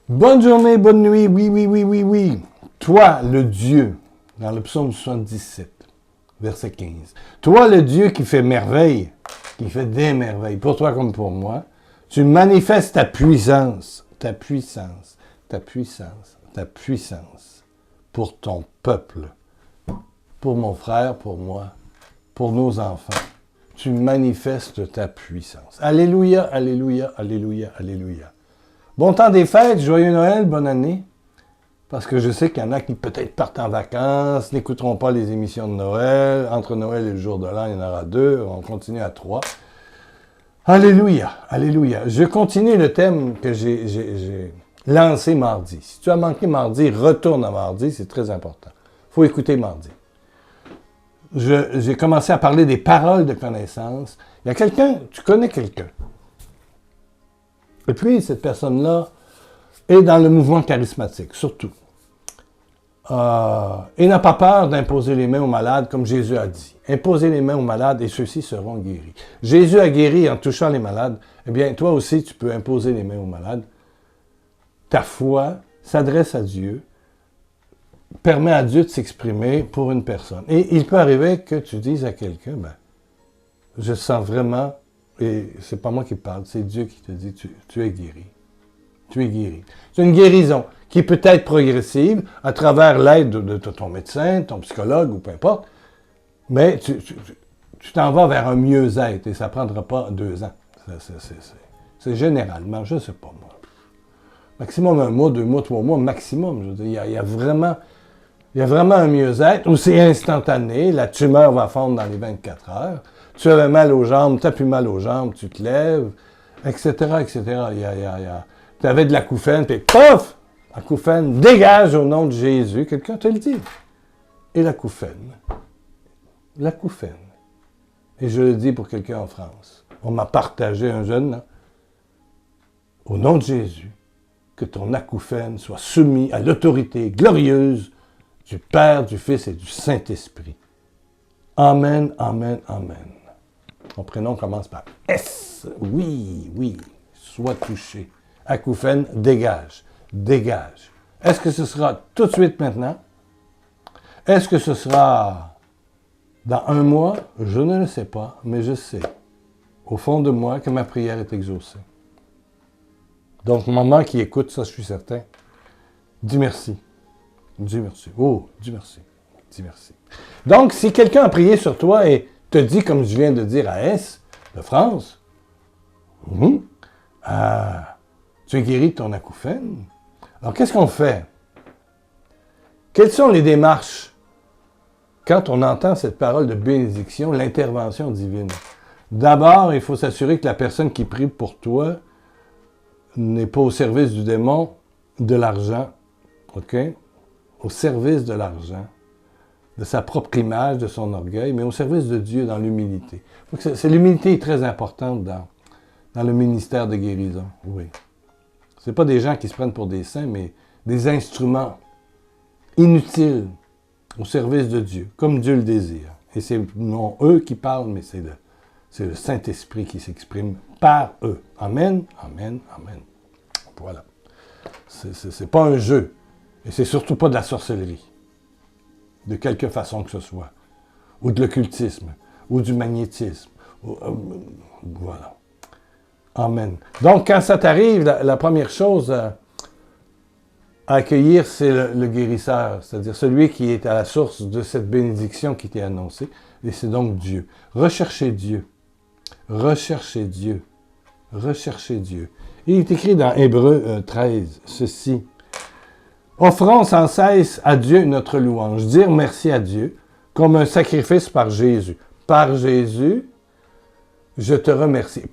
Bonne journée, bonne nuit, oui, oui, oui, oui, oui. Toi, le Dieu, dans le psaume 77, verset 15. Toi, le Dieu qui fait merveille, qui fait des merveilles, pour toi comme pour moi, tu manifestes ta puissance, ta puissance, ta puissance, ta puissance pour ton peuple, pour mon frère, pour moi, pour nos enfants. Tu manifestes ta puissance. Alléluia, alléluia, alléluia, alléluia. Bon temps des fêtes, joyeux Noël, bonne année. Parce que je sais qu'il y en a qui peut-être partent en vacances, n'écouteront pas les émissions de Noël. Entre Noël et le jour de l'an, il y en aura 2. On continue à 3. Alléluia, alléluia. Je continue le thème que j'ai lancé mardi. Si tu as manqué mardi, retourne à mardi, c'est très important. Il faut écouter mardi. J'ai commencé à parler des paroles de connaissance. Il y a quelqu'un, tu connais quelqu'un. Et puis, cette personne-là est dans le mouvement charismatique, surtout. Et n'a pas peur d'imposer les mains aux malades, comme Jésus a dit. Imposez les mains aux malades et ceux-ci seront guéris. Jésus a guéri en touchant les malades. Eh bien, toi aussi, tu peux imposer les mains aux malades. Ta foi s'adresse à Dieu, permet à Dieu de s'exprimer pour une personne. Et il peut arriver que tu dises à quelqu'un, je sens vraiment, et c'est pas moi qui parle, c'est Dieu qui te dit, tu es guéri. Tu es guéri. C'est une guérison qui peut être progressive à travers l'aide de ton médecin, ton psychologue ou peu importe, mais tu t'en vas vers un mieux-être et ça ne prendra pas 2 ans. C'est généralement, je ne sais pas moi, maximum 1 mois, 2 mois, 3 mois, maximum. Je veux dire, il y a vraiment un mieux-être où c'est instantané, la tumeur va fondre dans les 24 heures, tu avais mal aux jambes, tu n'as plus mal aux jambes, tu te lèves, etc., etc. Tu avais de l'acouphène, puis pof! L'acouphène, dégage au nom de Jésus. Quelqu'un te le dit. Et l'acouphène. L'acouphène. Et je le dis pour quelqu'un en France. On m'a partagé un jeune, là. Au nom de Jésus, que ton acouphène soit soumis à l'autorité glorieuse du Père, du Fils et du Saint-Esprit. Amen, amen, amen. Mon prénom commence par S. Oui, oui, sois touché. Acouphène, dégage, dégage. Est-ce que ce sera tout de suite maintenant? Est-ce que ce sera dans 1 mois? Je ne le sais pas, mais je sais, au fond de moi, que ma prière est exaucée. Donc, maman qui écoute, ça je suis certain, dis merci. Dis merci. Oh, dis merci. Dis merci. Donc, si quelqu'un a prié sur toi et te dit, comme je viens de dire à S, de France, tu es guéri de ton acouphène. Alors, qu'est-ce qu'on fait? Quelles sont les démarches quand on entend cette parole de bénédiction, l'intervention divine? D'abord, il faut s'assurer que la personne qui prie pour toi n'est pas au service du démon, de l'argent, OK? Au service de l'argent, de sa propre image, de son orgueil, mais au service de Dieu dans l'humilité. L'humilité est très importante dans le ministère de guérison, oui. Ce n'est pas des gens qui se prennent pour des saints, mais des instruments inutiles au service de Dieu, comme Dieu le désire. Et c'est non eux qui parlent, mais c'est le Saint-Esprit qui s'exprime par eux. Amen, amen, amen. Voilà. C'est pas un jeu. Et c'est surtout pas de la sorcellerie. De quelque façon que ce soit. Ou de l'occultisme. Ou du magnétisme. Voilà. Amen. Donc, quand ça t'arrive, la première chose à accueillir, c'est le guérisseur, c'est-à-dire celui qui est à la source de cette bénédiction qui t'est annoncée, et c'est donc Dieu. Recherchez Dieu. Recherchez Dieu. Recherchez Dieu. Il est écrit dans Hébreux 13, ceci. Offrons sans cesse à Dieu notre louange. Dire merci à Dieu comme un sacrifice par Jésus. Par Jésus, je te remercie.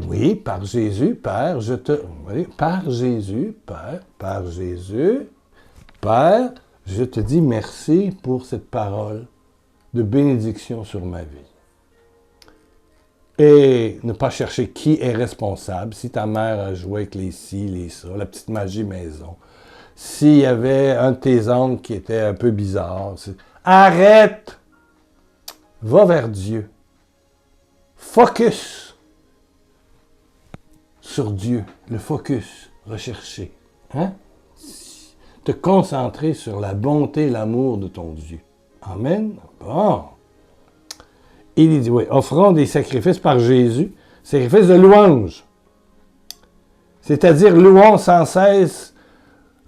Oui, par Jésus, Père, par Jésus, Père, par Jésus, Père, je te dis merci pour cette parole de bénédiction sur ma vie. Et ne pas chercher qui est responsable. Si ta mère a joué avec les ci, les ça, la petite magie maison. S'il y avait un de tes oncles qui était un peu bizarre. Arrête! Va vers Dieu. Focus sur Dieu. Le focus. Rechercher. Hein? Te concentrer sur la bonté et l'amour de ton Dieu. Amen. Bon. Il dit, oui, offrons des sacrifices par Jésus, sacrifices de louange. C'est-à-dire, louons sans cesse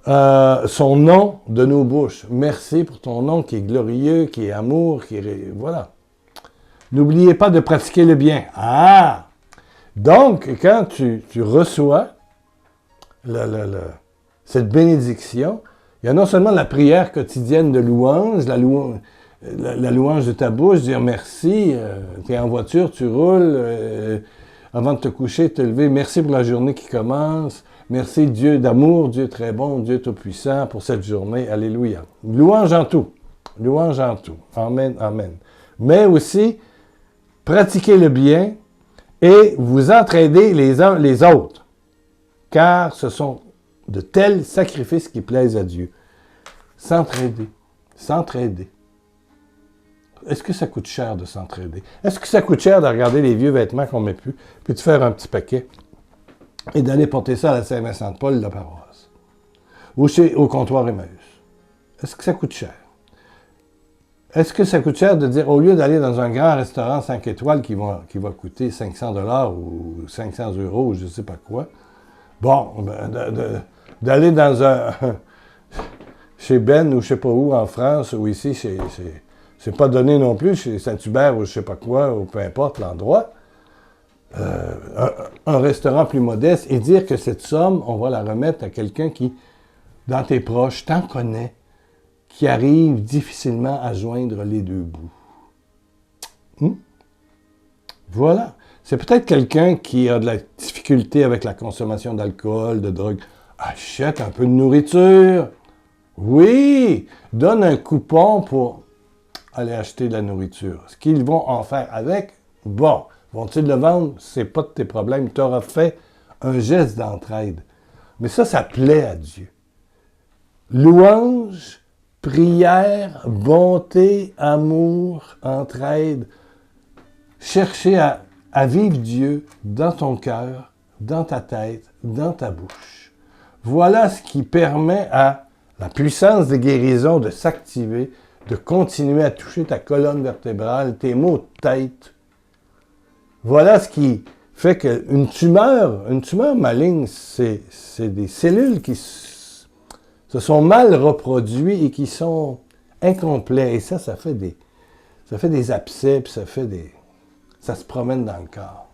son nom de nos bouches. Merci pour ton nom qui est glorieux, qui est amour, qui est... Voilà. N'oubliez pas de pratiquer le bien. Ah! Donc, quand tu reçois cette bénédiction, il y a non seulement la prière quotidienne de louange, la louange de ta bouche, dire merci, tu es en voiture, tu roules, avant de te coucher, te lever, merci pour la journée qui commence, merci Dieu d'amour, Dieu très bon, Dieu tout-puissant pour cette journée, alléluia. Louange en tout, amen, amen. Mais aussi, pratiquez le bien et vous entraidez les uns les autres, car ce sont de tels sacrifices qui plaisent à Dieu. S'entraider. Est-ce que ça coûte cher de s'entraider? Est-ce que ça coûte cher de regarder les vieux vêtements qu'on met plus, puis de faire un petit paquet et d'aller porter ça à la Saint-Vincent-de-Paul de la paroisse? Ou au comptoir Emmaüs? Est-ce que ça coûte cher? Est-ce que ça coûte cher de dire, au lieu d'aller dans un grand restaurant 5 étoiles qui va coûter 500 $ ou 500 €, ou je ne sais pas quoi, bon, d'aller dans chez Ben ou je ne sais pas où en France, ou ici, c'est pas donné non plus, chez Saint-Hubert ou je ne sais pas quoi, ou peu importe l'endroit, un restaurant plus modeste, et dire que cette somme, on va la remettre à quelqu'un qui, dans tes proches, t'en connaît, qui arrive difficilement à joindre les deux bouts. Voilà. C'est peut-être quelqu'un qui a de la difficulté avec la consommation d'alcool, de drogue. Achète un peu de nourriture. Oui! Donne un coupon pour aller acheter de la nourriture. Ce qu'ils vont en faire avec, bon. Vont-ils le vendre? C'est pas de tes problèmes. Tu auras fait un geste d'entraide. Mais ça plaît à Dieu. Louange, prière, bonté, amour, entraide. Chercher à vivre Dieu dans ton cœur, dans ta tête, dans ta bouche. Voilà ce qui permet à la puissance de guérison de s'activer, de continuer à toucher ta colonne vertébrale, tes maux de tête. Voilà ce qui fait qu'une tumeur maligne, c'est des cellules qui se sont mal reproduites et qui sont incomplets. Et ça fait des abcès, puis ça se promène dans le corps.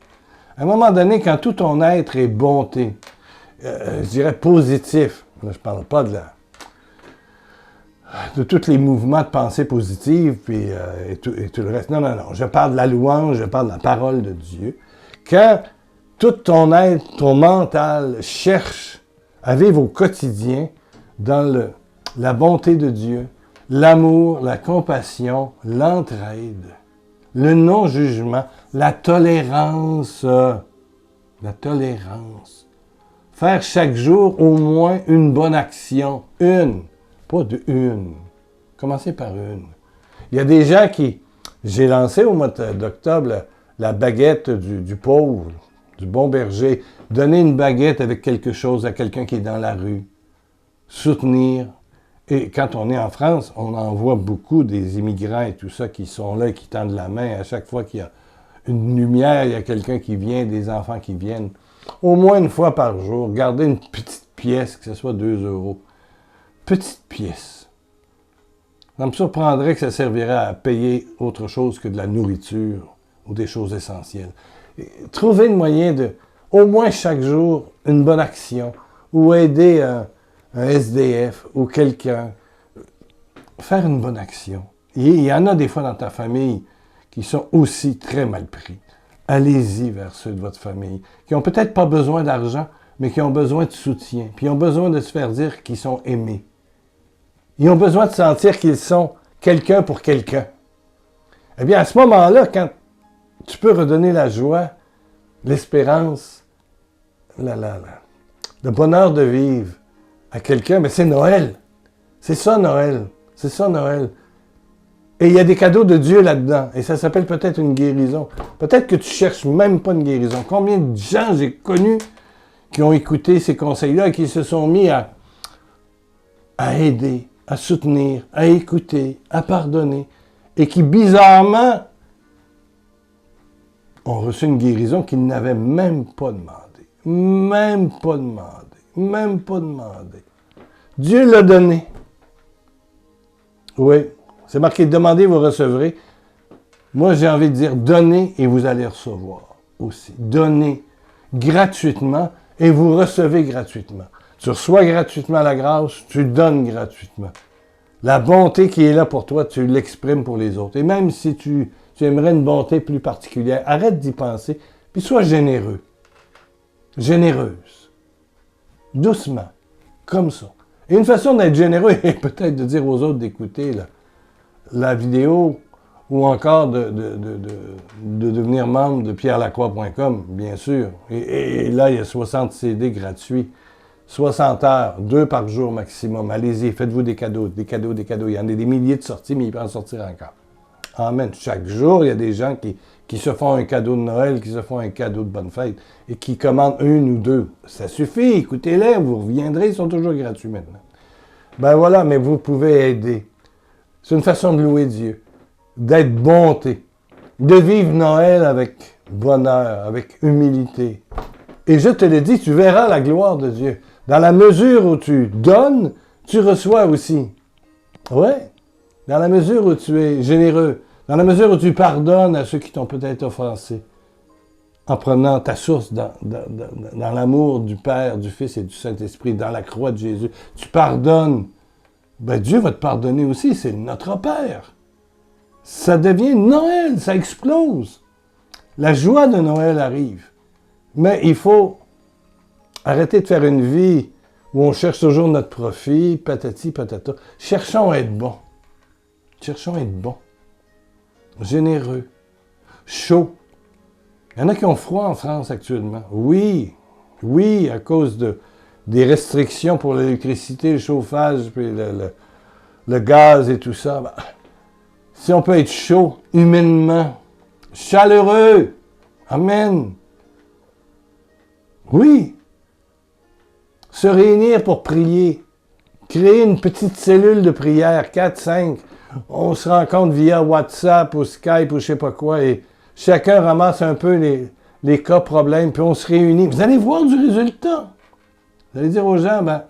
À un moment donné, quand tout ton être est bonté, je dirais positif, là, je ne parle pas de tous les mouvements de pensée positive et tout le reste. Non. Je parle de la louange, je parle de la parole de Dieu. Quand tout ton être, ton mental cherche à vivre au quotidien dans la bonté de Dieu, l'amour, la compassion, l'entraide, le non-jugement, la tolérance. La tolérance. Faire chaque jour au moins une bonne action. Pas une. Commencez par une. Il y a des gens qui... J'ai lancé au mois d'octobre la baguette du pauvre, du bon berger. Donner une baguette avec quelque chose à quelqu'un qui est dans la rue. Soutenir. Et quand on est en France, on en voit beaucoup des immigrants et tout ça qui sont là et qui tendent la main. À chaque fois qu'il y a une lumière, il y a quelqu'un qui vient, des enfants qui viennent. Au moins une fois par jour, gardez une petite pièce, que ce soit 2 €. Petite pièce. Ça me surprendrait que ça servirait à payer autre chose que de la nourriture ou des choses essentielles. Trouvez le moyen de, au moins chaque jour, une bonne action ou aider un SDF ou quelqu'un. Faire une bonne action. Il y en a des fois dans ta famille qui sont aussi très mal pris. Allez-y vers ceux de votre famille qui n'ont peut-être pas besoin d'argent, mais qui ont besoin de soutien, puis ils ont besoin de se faire dire qu'ils sont aimés. Ils ont besoin de sentir qu'ils sont quelqu'un pour quelqu'un. Eh bien, à ce moment-là, quand tu peux redonner la joie, l'espérance, le bonheur de vivre à quelqu'un, mais c'est Noël. C'est ça, Noël. C'est ça, Noël. Et il y a des cadeaux de Dieu là-dedans. Et ça s'appelle peut-être une guérison. Peut-être que tu cherches même pas une guérison. Combien de gens j'ai connus qui ont écouté ces conseils-là et qui se sont mis à à aider, à soutenir, à écouter, à pardonner, et qui, bizarrement, ont reçu une guérison qu'ils n'avaient même pas demandé. Même pas demandé. Même pas demandé. Dieu l'a donné. Oui, c'est marqué « Demandez, vous recevrez ». Moi, j'ai envie de dire « Donnez et vous allez recevoir aussi ». Donnez gratuitement et vous recevez gratuitement. Tu reçois gratuitement la grâce, tu donnes gratuitement. La bonté qui est là pour toi, tu l'exprimes pour les autres. Et même si tu aimerais une bonté plus particulière, arrête d'y penser, puis sois généreux. Généreuse. Doucement. Comme ça. Et une façon d'être généreux est peut-être de dire aux autres d'écouter la vidéo ou encore de devenir membre de pierrelacroix.com, bien sûr. Et là, il y a 60 CD gratuits. 60 heures, 2 par jour maximum. Allez-y, faites-vous des cadeaux, des cadeaux, des cadeaux. Il y en a des milliers de sorties, mais il peut en sortir encore. Amen. Chaque jour, il y a des gens qui se font un cadeau de Noël, qui se font un cadeau de bonne fête et qui commandent une ou deux. Ça suffit, écoutez-les, vous reviendrez, ils sont toujours gratuits maintenant. Ben voilà, mais vous pouvez aider. C'est une façon de louer Dieu, d'être bonté, de vivre Noël avec bonheur, avec humilité. Et je te le dis, tu verras la gloire de Dieu. Dans la mesure où tu donnes, tu reçois aussi. Ouais. Dans la mesure où tu es généreux, dans la mesure où tu pardonnes à ceux qui t'ont peut-être offensé, en prenant ta source dans l'amour du Père, du Fils et du Saint-Esprit, dans la croix de Jésus, tu pardonnes, ben Dieu va te pardonner aussi, c'est notre Père. Ça devient Noël, ça explose. La joie de Noël arrive. Mais il faut arrêter de faire une vie où on cherche toujours notre profit, patati, patata. Cherchons à être bons. Cherchons à être bons. Généreux. Chauds. Il y en a qui ont froid en France actuellement. Oui. Oui, à cause des restrictions pour l'électricité, le chauffage, puis le gaz et tout ça. Ben, si on peut être chaud, humainement, chaleureux. Amen. Oui. Se réunir pour prier. Créer une petite cellule de prière, 4, 5. On se rencontre via WhatsApp ou Skype ou je sais pas quoi et chacun ramasse un peu les cas problèmes puis on se réunit. Vous allez voir du résultat. Vous allez dire aux gens, ben,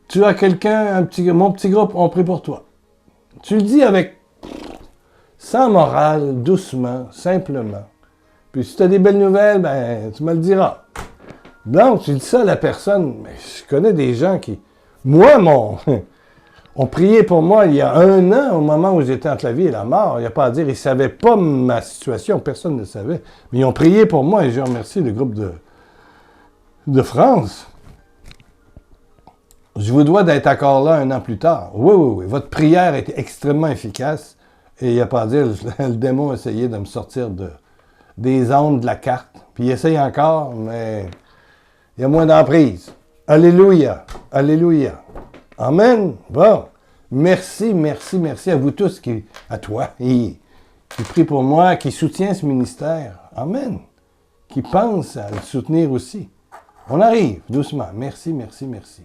tu as quelqu'un, mon petit groupe, on prie pour toi. Tu le dis sans morale, doucement, simplement. Puis si tu as des belles nouvelles, ben, tu me le diras. Donc, tu dis ça à la personne, mais je connais des gens qui... Moi, on priait pour moi il y a 1 an, au moment où j'étais entre la vie et la mort. Il n'y a pas à dire, ils ne savaient pas ma situation, personne ne le savait. Mais ils ont prié pour moi et je remercie le groupe de France. Je vous dois d'être encore là 1 an plus tard. Oui, oui, oui. Votre prière a été extrêmement efficace. Et il n'y a pas à dire, le démon a essayé de me sortir des ondes de la carte. Puis il essaye encore, mais il y a moins d'emprise. Alléluia. Alléluia. Amen. Bon. Merci, merci, merci à vous tous, à toi, qui prie pour moi, qui soutient ce ministère. Amen. Qui pense à le soutenir aussi. On arrive, doucement. Merci, merci, merci.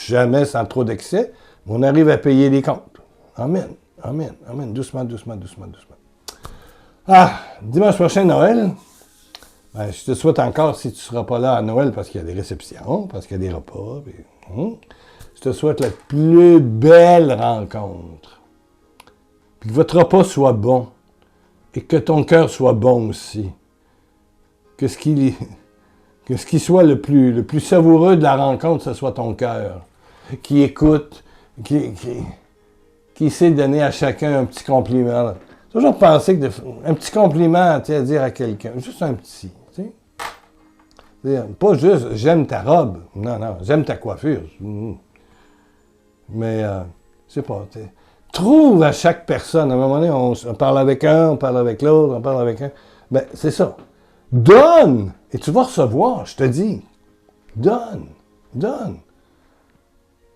Jamais sans trop d'excès, mais on arrive à payer les comptes. Amen. Amen. Amen. Doucement, doucement, doucement, doucement. Ah, dimanche prochain, Noël. Ben, je te souhaite encore, si tu ne seras pas là à Noël, parce qu'il y a des réceptions, parce qu'il y a des repas, puis, je te souhaite la plus belle rencontre. Puis que votre repas soit bon. Et que ton cœur soit bon aussi. Que ce qui soit le plus savoureux de la rencontre, ce soit ton cœur. Qui écoute, qui sait donner à chacun un petit compliment. Toujours penser que un petit compliment à dire à quelqu'un. Juste un petit. Pas juste j'aime ta robe. Non, non, j'aime ta coiffure. Mais, je sais pas, trouve à chaque personne. À un moment donné, on parle avec un, on parle avec l'autre, on parle avec un. Ben, c'est ça. Donne! Et tu vas recevoir, je te dis. Donne. Donne.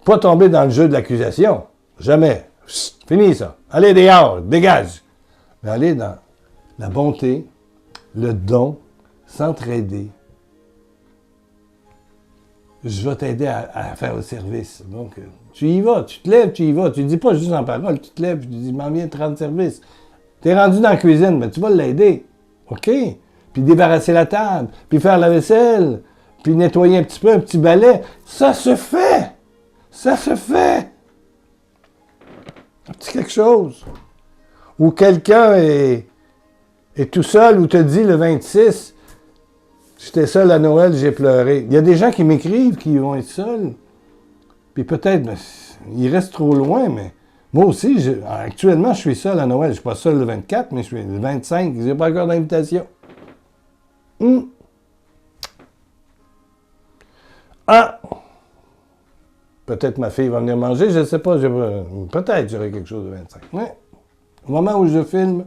Pas tomber dans le jeu de l'accusation. Jamais. Psst, fini ça. Allez, dehors, dégage. Mais allez dans la bonté, le don, s'entraider. je vais t'aider à faire le service. Donc, tu y vas, tu te lèves, tu y vas. Tu ne dis pas juste en parole, tu te lèves, tu dis, m'en viens te rendre service. Tu es rendu dans la cuisine, mais tu vas l'aider. OK? Puis débarrasser la table, puis faire la vaisselle, puis nettoyer un petit peu, un petit balai. Ça se fait! Ça se fait! Un petit quelque chose. Ou quelqu'un est tout seul, ou te dit le 26, j'étais seul à Noël, j'ai pleuré. Il y a des gens qui m'écrivent qui vont être seuls. Puis peut-être, ils restent trop loin, mais moi aussi, actuellement, je suis seul à Noël. Je ne suis pas seul le 24, mais je suis le 25. Je n'ai pas encore d'invitation. Ah! Peut-être ma fille va venir manger, je ne sais pas. Peut-être j'aurai quelque chose le 25. Ouais. Au moment où je filme,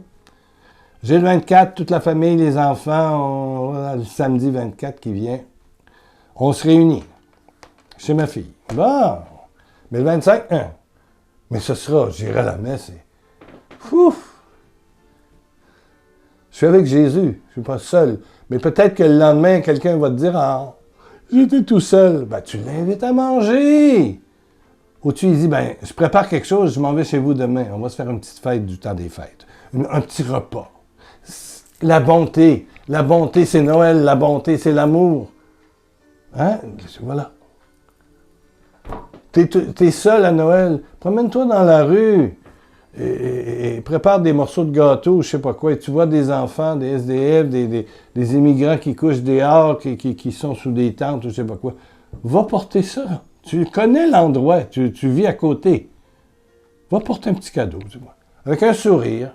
j'ai le 24, toute la famille, les enfants, le samedi 24 qui vient. On se réunit chez ma fille. Bon! Mais le 25, mais ce sera, j'irai à la messe et... Ouf! Je suis avec Jésus, je ne suis pas seul. Mais peut-être que le lendemain, quelqu'un va te dire, ah, j'étais tout seul. Ben, tu l'invites à manger! Ou tu lui dis, ben, je prépare quelque chose, je m'en vais chez vous demain. On va se faire une petite fête du temps des fêtes. Un petit repas. La bonté, c'est Noël. La bonté, c'est l'amour. Hein? Voilà. T'es seul à Noël. Promène-toi dans la rue et prépare des morceaux de gâteau, je sais pas quoi. Et tu vois des enfants, des SDF, des immigrants qui couchent dehors, qui sont sous des tentes, je sais pas quoi. Va porter ça. Tu connais l'endroit, tu vis à côté. Va porter un petit cadeau, tu vois. Avec un sourire.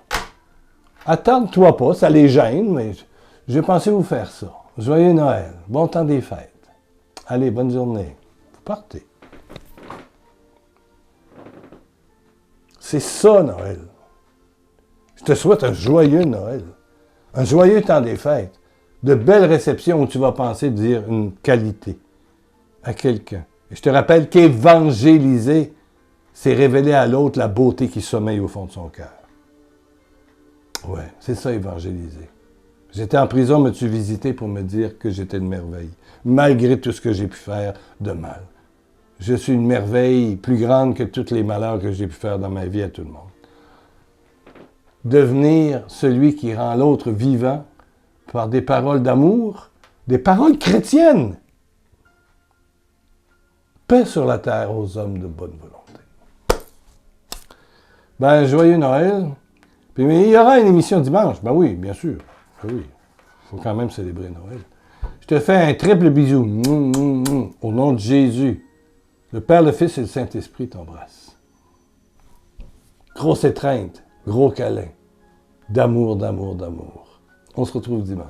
Attends-toi pas, ça les gêne, mais j'ai pensé vous faire ça. Joyeux Noël, bon temps des fêtes. Allez, bonne journée. Vous partez. C'est ça, Noël. Je te souhaite un joyeux Noël. Un joyeux temps des fêtes. De belles réceptions où tu vas penser dire une qualité à quelqu'un. Et je te rappelle qu'évangéliser, c'est révéler à l'autre la beauté qui sommeille au fond de son cœur. Ouais, c'est ça, évangéliser. J'étais en prison, me-tu visité pour me dire que j'étais une merveille, malgré tout ce que j'ai pu faire de mal. Je suis une merveille plus grande que tous les malheurs que j'ai pu faire dans ma vie à tout le monde. Devenir celui qui rend l'autre vivant par des paroles d'amour, des paroles chrétiennes. Paix sur la terre aux hommes de bonne volonté. Ben, joyeux Noël. Puis, mais il y aura une émission dimanche. Ben oui, bien sûr. Ben oui. Il faut quand même célébrer Noël. Je te fais un triple bisou. Au nom de Jésus. Le Père, le Fils et le Saint-Esprit t'embrassent. Grosse étreinte, gros câlin. D'amour, d'amour, d'amour. On se retrouve dimanche.